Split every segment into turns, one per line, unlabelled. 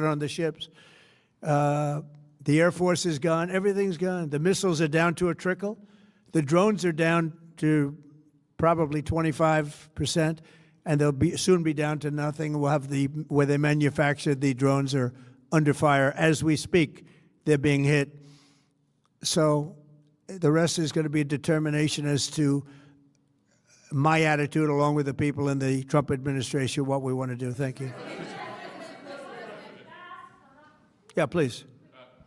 on the ships. The Air Force is gone. Everything's gone. The missiles are down to a trickle. The drones are down to probably 25%, and they'll soon be down to nothing. We'll have where they manufactured the drones are under fire as we speak. They're being hit. So the rest is going to be a determination as to my attitude, along with the people in the Trump administration, what we want to do. Thank you. Yeah, please.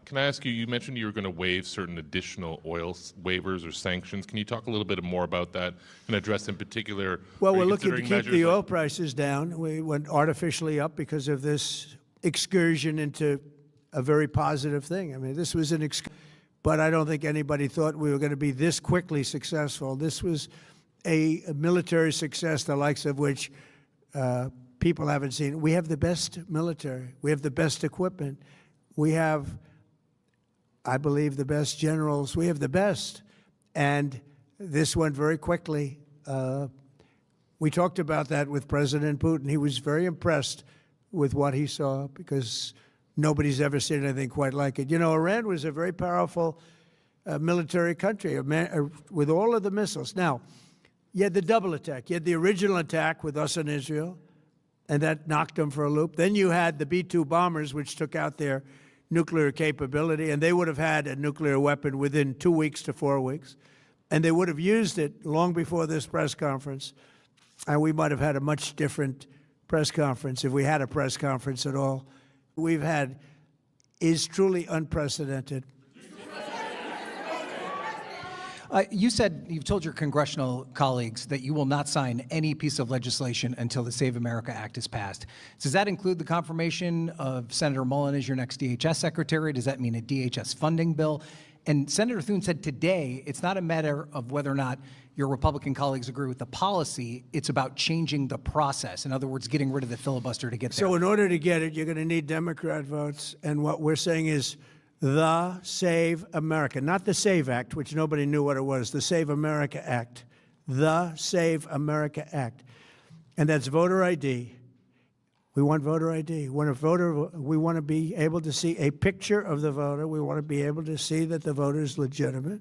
Can I ask you, you mentioned you were going to waive certain additional oil waivers or sanctions. Can you talk a little bit more about that and address in particular?
Well, we're looking to keep the oil prices down. We went artificially up because of this excursion into a very positive thing. I mean, this was an excursion, but I don't think anybody thought we were going to be this quickly successful. This was a military success, the likes of which people haven't seen. We have the best military. We have the best equipment. We have, I believe, the best generals. We have the best. And this went very quickly. We talked about that with President Putin. He was very impressed with what he saw because nobody's ever seen anything quite like it. You know, Iran was a very powerful military country with all of the missiles. Now, you had the double attack. You had the original attack with us and Israel, and that knocked them for a loop. Then you had the B-2 bombers, which took out their nuclear capability, and they would have had a nuclear weapon within 2 weeks to 4 weeks. And they would have used it long before this press conference. And we might have had a much different press conference if we had a press conference at all. We've had is truly unprecedented.
You said you've told your congressional colleagues that you will not sign any piece of legislation until the Save America Act is passed. Does that include the confirmation of Senator Mullen as your next DHS secretary? Does that mean a DHS funding bill? And Senator Thune said today it's not a matter of whether or not your Republican colleagues agree with the policy. It's about changing the process. In other words, getting rid of the filibuster to get there.
So in order to get it, you're going to need Democrat votes. And what we're saying is the Save America, not the SAVE Act, which nobody knew what it was, the Save America Act, the Save America Act. And that's voter ID. We want voter ID. When a voter, we want to be able to see a picture of the voter. We want to be able to see that the voter is legitimate.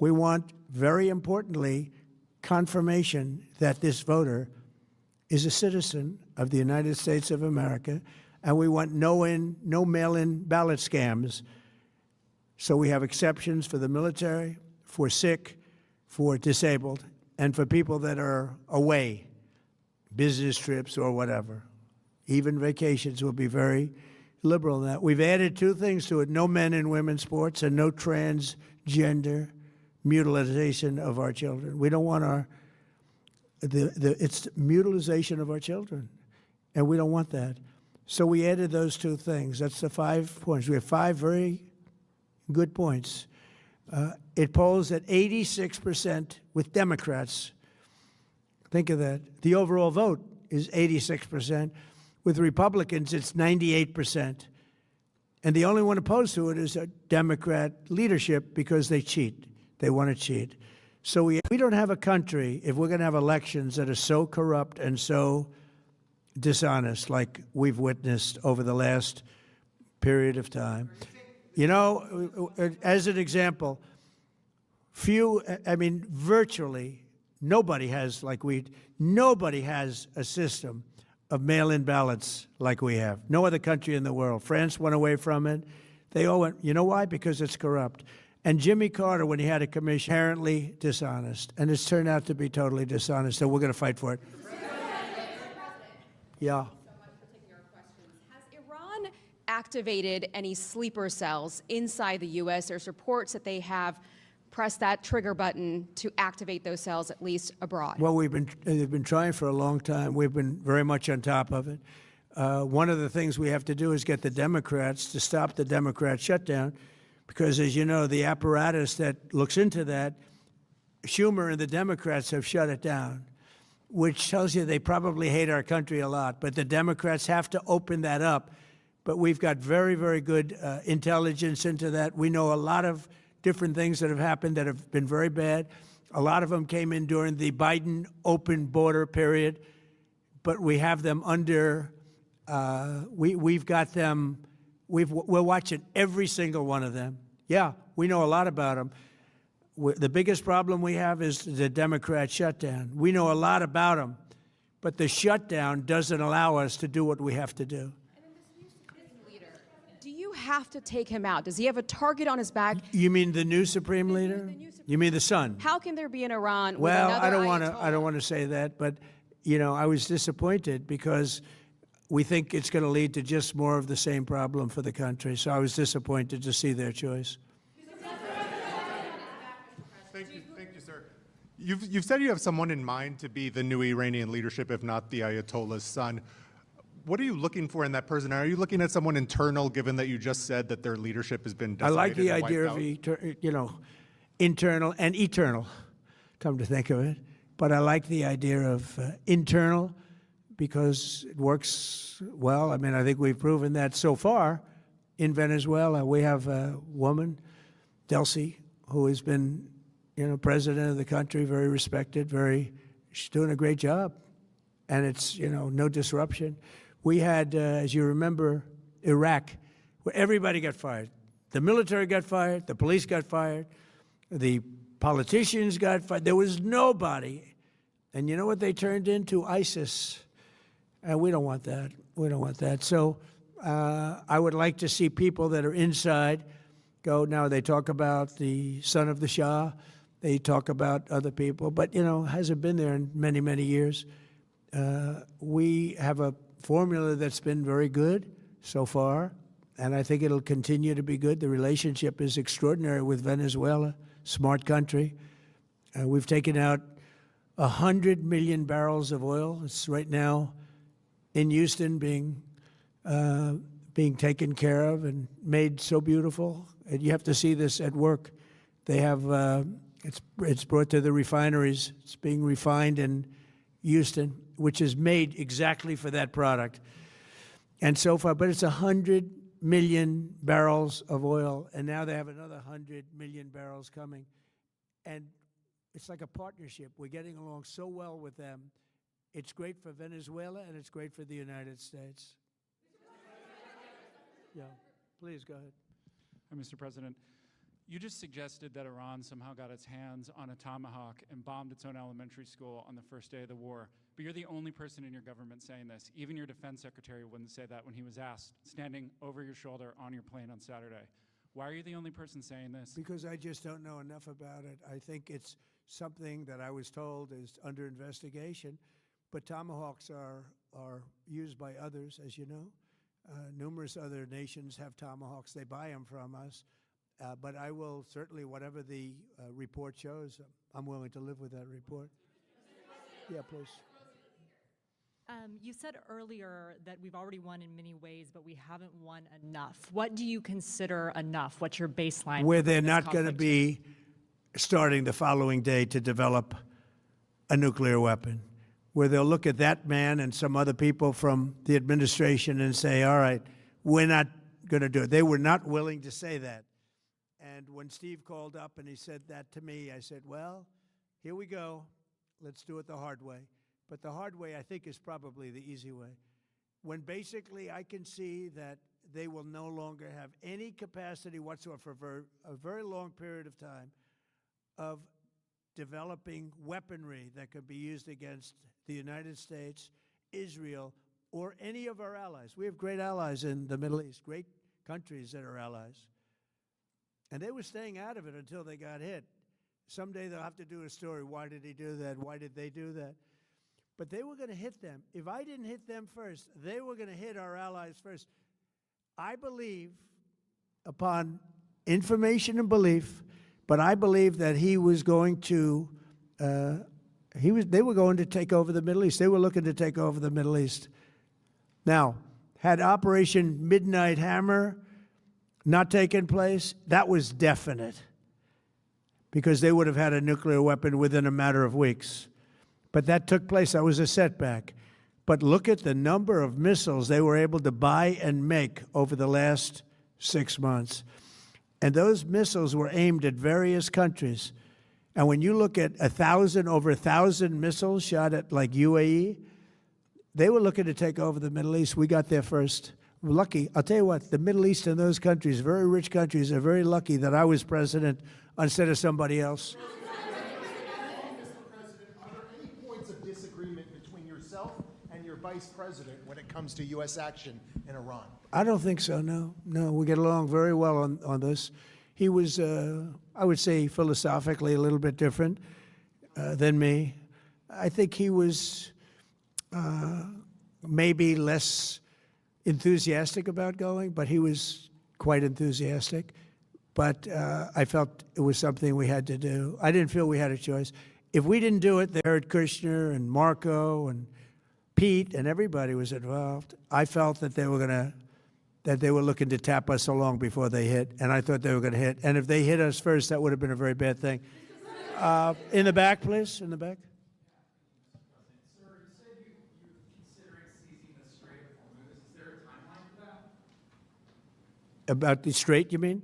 We want, very importantly, confirmation that this voter is a citizen of the United States of America. And we want no mail-in ballot scams. So we have exceptions for the military, for sick, for disabled, and for people that are away, business trips or whatever. Even vacations will be very liberal in that. We've added two things to it: no men and women's sports and no transgender mutilization of our children. We don't want it's mutilization of our children, and we don't want that. So we added those two things. That's the 5 points. We have 5 very good points. It polls at 86% with Democrats. Think of that. The overall vote is 86%. With Republicans, it's 98%. And the only one opposed to it is a Democrat leadership because they cheat. They want to cheat. So we don't have a country, if we're going to have elections that are so corrupt and so dishonest like we've witnessed over the last period of time. You know, as an example, virtually nobody has nobody has a system of mail-in ballots like we have. No other country in the world. France went away from it. They all went, you know why? Because it's corrupt. And Jimmy Carter, when he had a commission, apparently dishonest. And it's turned out to be totally dishonest, so we're going to fight for it. Yeah.
Thank you so much for taking our questions. Has Iran activated any sleeper cells inside the U.S.? There's reports that they have pressed that trigger button to activate those cells, at least abroad.
Well, they've been trying for a long time. We've been very much on top of it. One of the things we have to do is get the Democrats to stop the Democrat shutdown, because, as you know, the apparatus that looks into that, Schumer and the Democrats have shut it down, which tells you they probably hate our country a lot. But the Democrats have to open that up. But we've got very, very good intelligence into that. We know a lot of different things that have happened that have been very bad. A lot of them came in during the Biden open border period, but we have them under We've got them. We're watching every single one of them. Yeah, we know a lot about them. The biggest problem we have is the Democrat shutdown. We know a lot about them, but the shutdown doesn't allow us to do what we have to do.
Do you have to take him out? Does he have a target on his back?
You mean the new Supreme Leader? You mean the son?
How can there be an Iran with
Well,
another
I don't
Ayatollah?
want to say that, but I was disappointed because we think it's going to lead to just more of the same problem for the country. So I was disappointed to see their choice.
Thank you, sir. You've said you have someone in mind to be the new Iranian leadership, if not the Ayatollah's son. What are you looking for in that person? Are you looking at someone internal, given that you just said that their leadership has been
I
decimated
like the
and
idea
wiped
of
out?
internal and eternal, come to think of it. But I like the idea of internal because it works well. I mean, I think we've proven that so far in Venezuela. We have a woman, Delcy, who has been, president of the country, very respected, she's doing a great job. And it's, no disruption. We had, as you remember, Iraq, where everybody got fired. The military got fired, the police got fired, the politicians got fired. There was nobody. And you know what they turned into? ISIS. And we don't want that. We don't want that. So I would like to see people that are inside go. Now, they talk about the son of the Shah. They talk about other people. But, hasn't been there in many, many years. We have a formula that's been very good so far, and I think it'll continue to be good. The relationship is extraordinary with Venezuela, smart country. We've taken out 100 million barrels of oil. It's right now in Houston being taken care of and made so beautiful. And you have to see this at work. They have, it's brought to the refineries. It's being refined in Houston, which is made exactly for that product. And so far, but it's 100 million barrels of oil, and now they have another 100 million barrels coming. And it's like a partnership. We're getting along so well with them. It's great for Venezuela, and it's great for the United States. Yeah, please go ahead.
Mr. President, you just suggested that Iran somehow got its hands on a tomahawk and bombed its own elementary school on the first day of the war. But you're the only person in your government saying this. Even your defense secretary wouldn't say that when he was asked, standing over your shoulder on your plane on Saturday. Why are you the only person saying this?
Because I just don't know enough about it. I think it's something that I was told is under investigation. But tomahawks are used by others, as you know. Numerous other nations have tomahawks. They buy them from us. But I will certainly, whatever the report shows, I'm willing to live with that report. Yeah, please.
You said earlier that we've already won in many ways, but we haven't won enough. What do you consider enough? What's your baseline?
Where they're not going to be starting the following day to develop a nuclear weapon. Where they'll look at that man and some other people from the administration and say, all right, we're not going to do it. They were not willing to say that. And when Steve called up and he said that to me, I said, well, here we go. Let's do it the hard way. But the hard way, I think, is probably the easy way. When basically I can see that they will no longer have any capacity whatsoever for a very long period of time of developing weaponry that could be used against the United States, Israel, or any of our allies. We have great allies in the Middle East, great countries that are allies. And they were staying out of it until they got hit. Someday they'll have to do a story. Why did he do that? Why did they do that? But they were going to hit them. If I didn't hit them first, they were going to hit our allies first. I believe, upon information and belief, but I believe that he was going to, they were going to take over the Middle East. They were looking to take over the Middle East. Now, had Operation Midnight Hammer not taken place, that was definite, because they would have had a nuclear weapon within a matter of weeks. But that took place. That was a setback. But look at the number of missiles they were able to buy and make over the last 6 months. And those missiles were aimed at various countries. And when you look at over 1,000 missiles shot at like UAE, they were looking to take over the Middle East. We got there first. We're lucky. I'll tell you what, the Middle East and those countries, very rich countries, are very lucky that I was president instead of somebody else.
Mr. President, are there any points of disagreement between yourself and your vice president when it comes to U.S. action in Iran?
I don't think so, no. No, we get along very well on this. He was, I would say, philosophically a little bit different than me. I think he was maybe less enthusiastic about going, but he was quite enthusiastic. But I felt it was something we had to do. I didn't feel we had a choice. If we didn't do it, they heard Kushner and Marco and Pete and everybody was involved. I felt that they were looking to tap us along before they hit, and I thought they were going to hit. And if they hit us first, that would have been a very bad thing. In the back, please, in the back. About the Strait, you mean?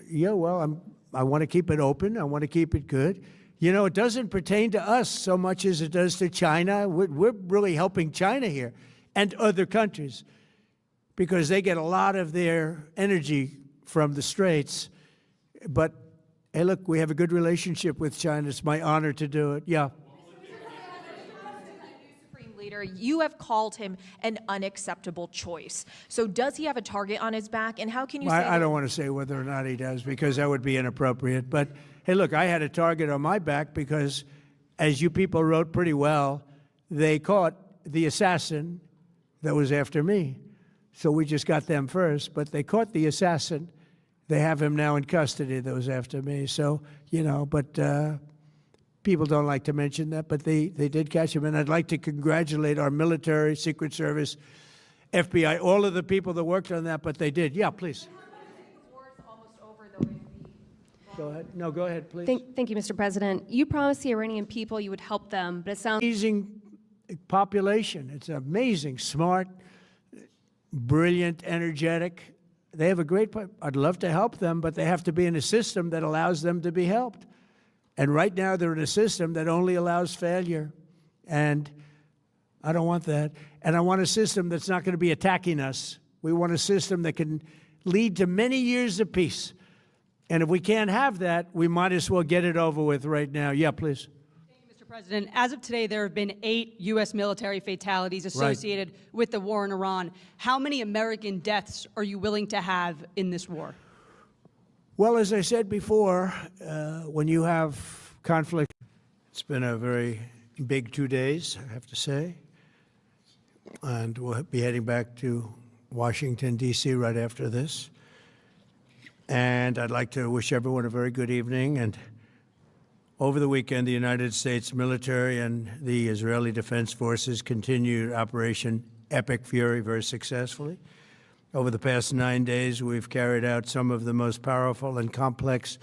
Yeah, well, I want to keep it open. I want to keep it good. You know, it doesn't pertain to us so much as it does to China. We're really helping China here and other countries because they get a lot of their energy from the Straits. But, hey, look, we have a good relationship with China. It's my honor to do it. Yeah.
Supreme Leader, you have called him an unacceptable choice. So does he have a target on his back? And how can you say
I don't want to say whether or not he does because that would be inappropriate. But, hey, look, I had a target on my back because, as you people wrote pretty well, they caught the assassin that was after me. So we just got them first. But they caught the assassin. They have him now in custody that was after me. So, you know, but people don't like to mention that, but they did catch him. And I'd like to congratulate our military, Secret Service, FBI, all of the people that worked on that, but they did. Yeah, please.
The war is almost over, though.
Go ahead. No, go ahead, please.
Thank you, Mr. President. You promised the Iranian people you would help them, but it sounds
Amazing population. It's amazing, smart, brilliant, energetic. They have a great, I'd love to help them, but they have to be in a system that allows them to be helped. And right now they're in a system that only allows failure. And I don't want that. And I want a system that's not going to be attacking us. We want a system that can lead to many years of peace. And if we can't have that, we might as well get it over with right now. Yeah, please.
Thank you, Mr. President. As of today, there have been 8 U.S. military fatalities associated with the war in Iran. How many American deaths are you willing to have in this war?
Well, as I said before, when you have conflict, it's been a very big 2 days, I have to say. And we'll be heading back to Washington, D.C. right after this. And I'd like to wish everyone a very good evening. And over the weekend, the United States military and the Israeli Defense Forces continued Operation Epic Fury very successfully. Over the past 9 days, we've carried out some of the most powerful and complex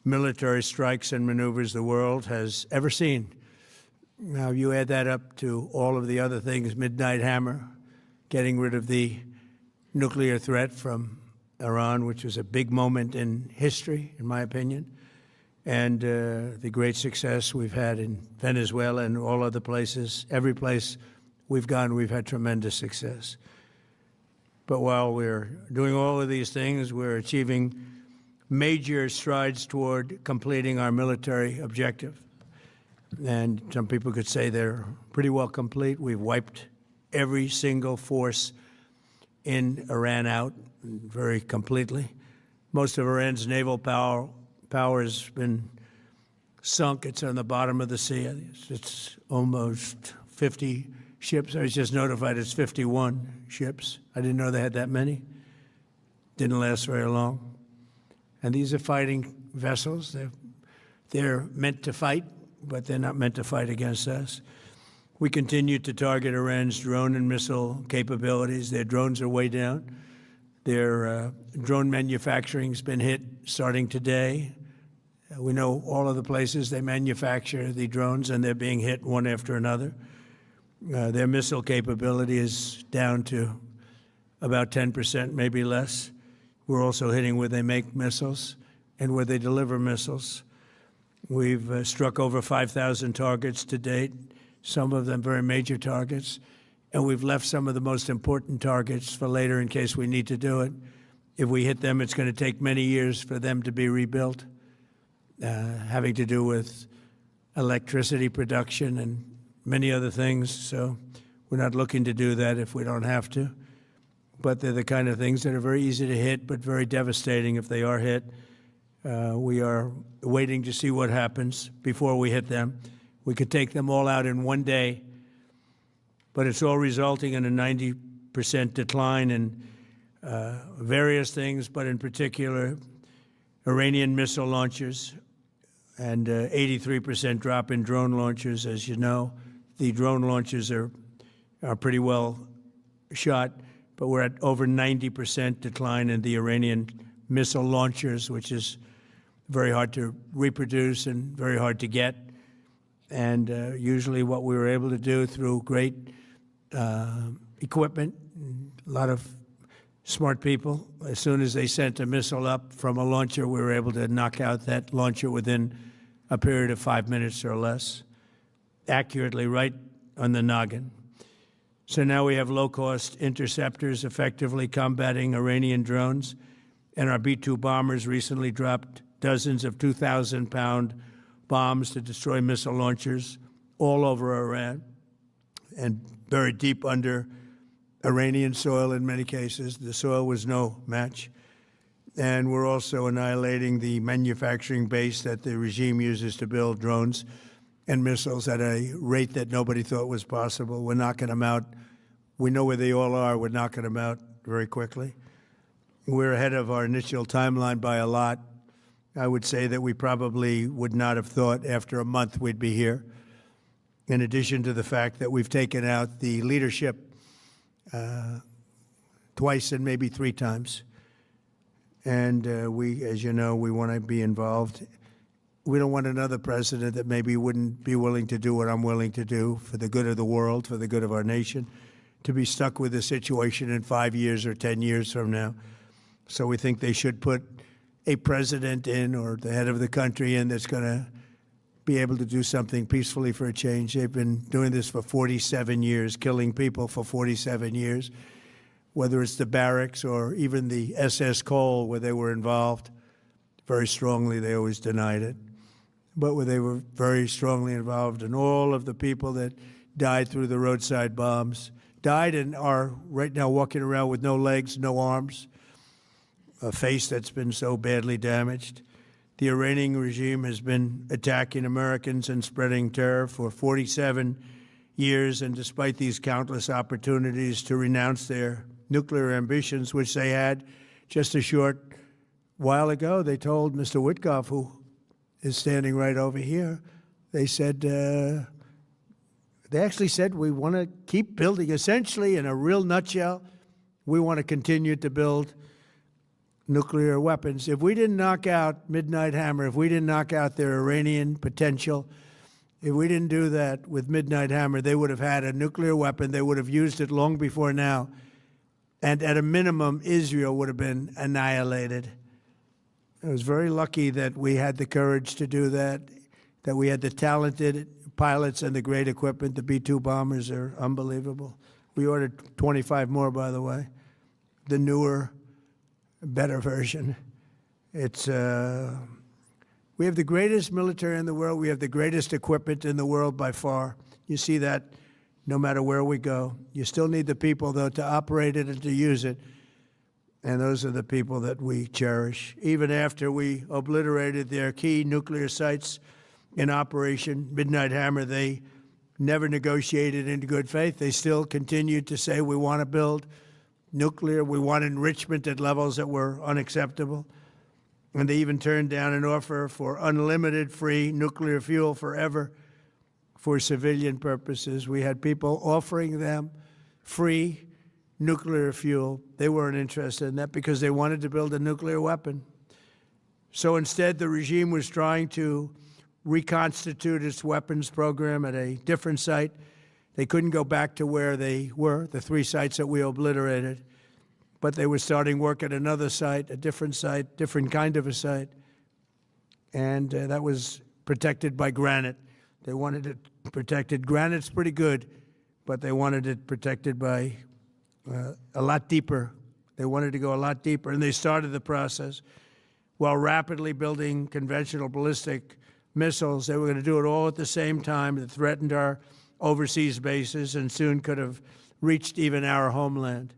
military strikes and maneuvers the world has ever seen. Now, you add that up to all of the other things, Midnight Hammer, getting rid of the nuclear threat from Iran, which was a big moment in history, in my opinion, and the great success we've had in Venezuela and all other places. Every place we've gone, we've had tremendous success. But while we're doing all of these things, we're achieving major strides toward completing our military objective. And some people could say they're pretty well complete. We've wiped every single force in Iran out very completely. Most of Iran's naval power has been sunk. It's on the bottom of the sea. It's almost 50 ships. I was just notified it's 51 ships. I didn't know they had that many. Didn't last very long. And these are fighting vessels. They're meant to fight, but they're not meant to fight against us. We continue to target Iran's drone and missile capabilities. Their drones are way down. Their drone manufacturing has been hit starting today. We know all of the places they manufacture the drones, and they're being hit one after another. Their missile capability is down to about 10%, maybe less. We're also hitting where they make missiles and where they deliver missiles. We've struck over 5,000 targets to date, some of them very major targets. and we've left some of the most important targets for later in case we need to do it. If we hit them, it's going to take many years for them to be rebuilt, having to do with electricity production and many other things. So we're not looking to do that if we don't have to. But they're the kind of things that are very easy to hit, but very devastating if they are hit. We are waiting to see what happens before we hit them. We could take them all out in one day, but it's all resulting in a 90% decline in various things, but in particular, Iranian missile launchers and 83% drop in drone launchers. As you know, the drone launchers are pretty well shot, but we're at over 90% decline in the Iranian missile launchers, which is very hard to reproduce and very hard to get. And usually what we were able to do through great equipment, a lot of smart people, as soon as they sent a missile up from a launcher, we were able to knock out that launcher within a period of 5 minutes or less, accurately, right on the noggin. So now we have low-cost interceptors effectively combating Iranian drones, and our B-2 bombers recently dropped dozens of 2,000-pound bombs to destroy missile launchers all over Iran and buried deep under Iranian soil in many cases. The soil was no match. And we're also annihilating the manufacturing base that the regime uses to build drones and missiles at a rate that nobody thought was possible. We're knocking them out. We know where they all are. We're knocking them out very quickly. We're ahead of our initial timeline by a lot. I would say that we probably would not have thought after a month we'd be here, in addition to the fact that we've taken out the leadership twice and maybe 3 times. And we, as you know, we want to be involved. We don't want another president that maybe wouldn't be willing to do what I'm willing to do for the good of the world, for the good of our nation, to be stuck with the situation in 5 years or 10 years from now. So we think they should put a president in, or the head of the country in, that's going to be able to do something peacefully for a change. They've been doing this for 47 years, killing people for 47 years, whether it's the barracks or even the SS Cole, where they were involved very strongly. They always denied it. But where they were very strongly involved, and all of the people that died through the roadside bombs died and are right now walking around with no legs, no arms, a face that's been so badly damaged. The Iranian regime has been attacking Americans and spreading terror for 47 years, and despite these countless opportunities to renounce their nuclear ambitions, which they had just a short while ago, they told Mr. Whitehouse, who is standing right over here, they said, they actually said, we want to keep building. Essentially, in a real nutshell, we want to continue to build nuclear weapons. If we didn't knock out Midnight Hammer, if we didn't knock out their Iranian potential, if we didn't do that with Midnight Hammer, they would have had a nuclear weapon. They would have used it long before now. And at a minimum, Israel would have been annihilated. I was very lucky that we had the courage to do that, that we had the talented pilots and the great equipment. The B-2 bombers are unbelievable. We ordered 25 more, by the way. The newer, better version. It's we have the greatest military in the world. We have the greatest equipment in the world by far. You see that no matter where we go. You still need the people, though, to operate it and to use it. And those are the people that we cherish. Even after we obliterated their key nuclear sites in Operation Midnight Hammer, they never negotiated in good faith. They still continued to say, we want to build nuclear. We want enrichment at levels that were unacceptable. And they even turned down an offer for unlimited free nuclear fuel forever for civilian purposes. We had people offering them free nuclear fuel. They weren't interested in that because they wanted to build a nuclear weapon. So instead, the regime was trying to reconstitute its weapons program at a different site. They couldn't go back to where they were, the 3 sites that we obliterated, but they were starting work at another site, a different site, different kind of a site, and that was protected by granite. They wanted it protected. Granite's pretty good, but they wanted it protected by a lot deeper. They wanted to go a lot deeper, and they started the process while rapidly building conventional ballistic missiles. They were going to do it all at the same time that threatened our overseas bases and soon could have reached even our homeland.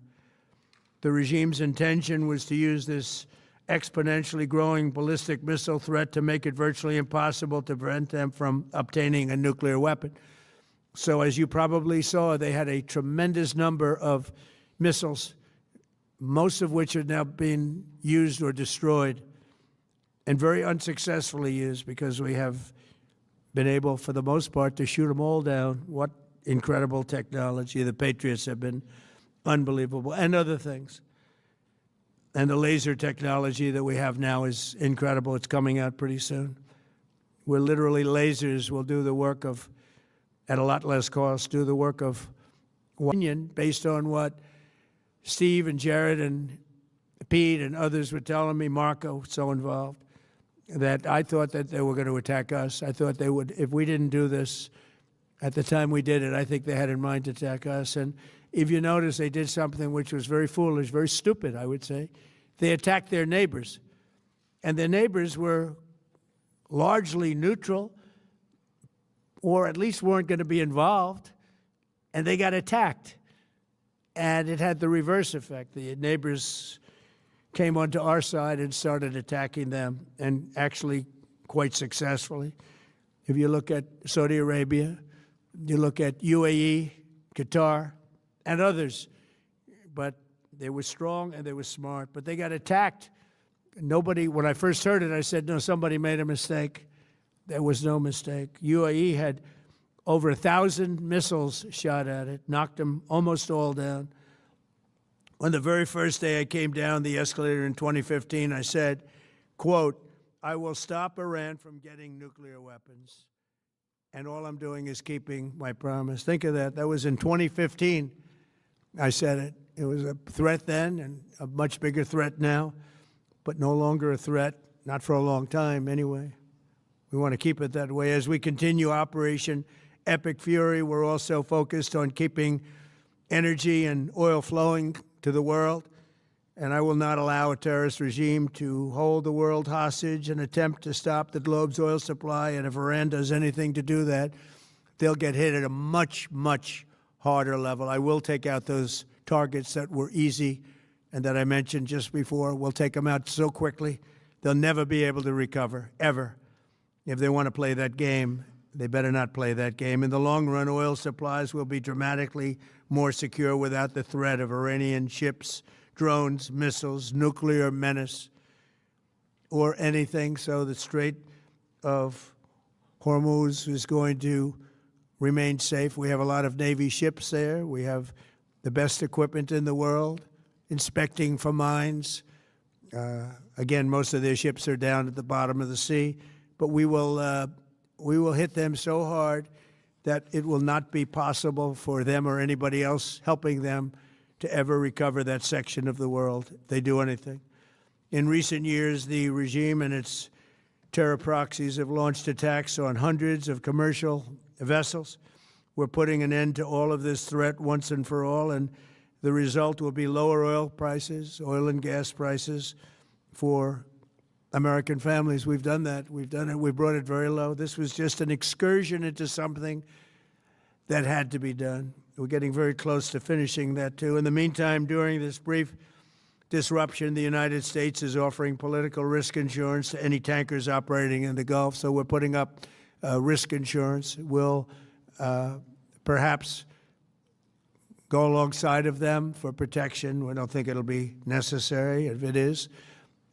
The regime's intention was to use this exponentially growing ballistic missile threat to make it virtually impossible to prevent them from obtaining a nuclear weapon. So as you probably saw, they had a tremendous number of missiles, most of which have now been used or destroyed, and very unsuccessfully used, because we have been able, for the most part, to shoot them all down. What incredible technology. The Patriots have been unbelievable, and other things. And the laser technology that we have now is incredible. It's coming out pretty soon, where literally lasers will do the work of, at a lot less cost, do the work of one, based on what Steve and Jared and Pete and others were telling me, Marco, so involved, that I thought that they were going to attack us. I thought they would, if we didn't do this at the time we did it, I think they had in mind to attack us. And if you notice, they did something which was very foolish, very stupid, I would say. They attacked their neighbors. And their neighbors were largely neutral, or at least weren't going to be involved, and they got attacked. And it had the reverse effect. The neighbors came onto our side and started attacking them, and actually quite successfully. If you look at Saudi Arabia, you look at UAE, Qatar, and others, but they were strong and they were smart, but they got attacked. Nobody, when I first heard it, I said, no, somebody made a mistake. There was no mistake. UAE had over 1,000 missiles shot at it, knocked them almost all down. On the very first day I came down the escalator in 2015, I said, quote, I will stop Iran from getting nuclear weapons, and all I'm doing is keeping my promise. Think of that. That was in 2015. I said it. It was a threat then and a much bigger threat now, but no longer a threat, not for a long time anyway. We want to keep it that way. As we continue Operation Epic Fury, we're also focused on keeping energy and oil flowing to the world, and I will not allow a terrorist regime to hold the world hostage and attempt to stop the globe's oil supply. And if Iran does anything to do that, they'll get hit at a much, much harder level. I will take out those targets that were easy and that I mentioned just before. We'll take them out so quickly, they'll never be able to recover, ever. If they want to play that game, they better not play that game. In the long run, oil supplies will be dramatically more secure without the threat of Iranian ships, drones, missiles, nuclear menace, or anything. So the Strait of Hormuz is going to remain safe. We have a lot of Navy ships there. We have the best equipment in the world, inspecting for mines. Again, most of their ships are down at the bottom of the sea, but we will hit them so hard that it will not be possible for them or anybody else helping them to ever recover that section of the world if they do anything. In recent years, the regime and its terror proxies have launched attacks on hundreds of commercial vessels. We're putting an end to all of this threat once and for all, and the result will be lower oil prices, oil and gas prices for American families. We've done that. We've done it. We brought it very low. This was just an excursion into something that had to be done. We're getting very close to finishing that, too. In the meantime, during this brief disruption, the United States is offering political risk insurance to any tankers operating in the Gulf. So we're putting up risk insurance. We'll perhaps go alongside of them for protection. We don't think it'll be necessary if it is.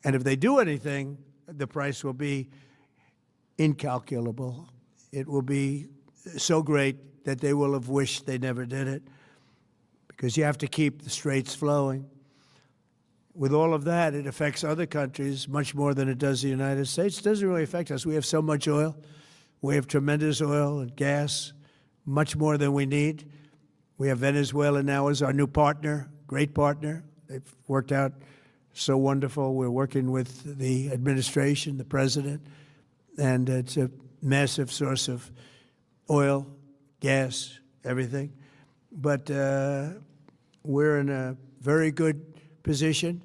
And if they do anything, the price will be incalculable. It will be so great that they will have wished they never did it, because you have to keep the straits flowing. With all of that, it affects other countries much more than it does the United States. It doesn't really affect us. We have so much oil. We have tremendous oil and gas, much more than we need. We have Venezuela now as our new partner, great partner. They've worked out so wonderful. We're working with the administration, the president, and it's a massive source of oil, gas, everything. but we're in a very good position,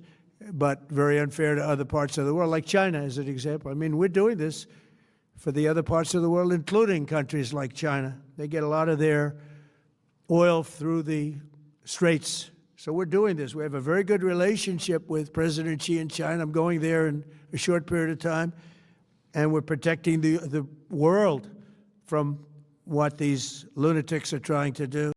but very unfair to other parts of the world, like China as an example. I mean, we're doing this for the other parts of the world, including countries like China. They get a lot of their oil through the straits. So we're doing this. We have a very good relationship with President Xi in China. I'm going there in a short period of time, and we're protecting the world from what these lunatics are trying to do.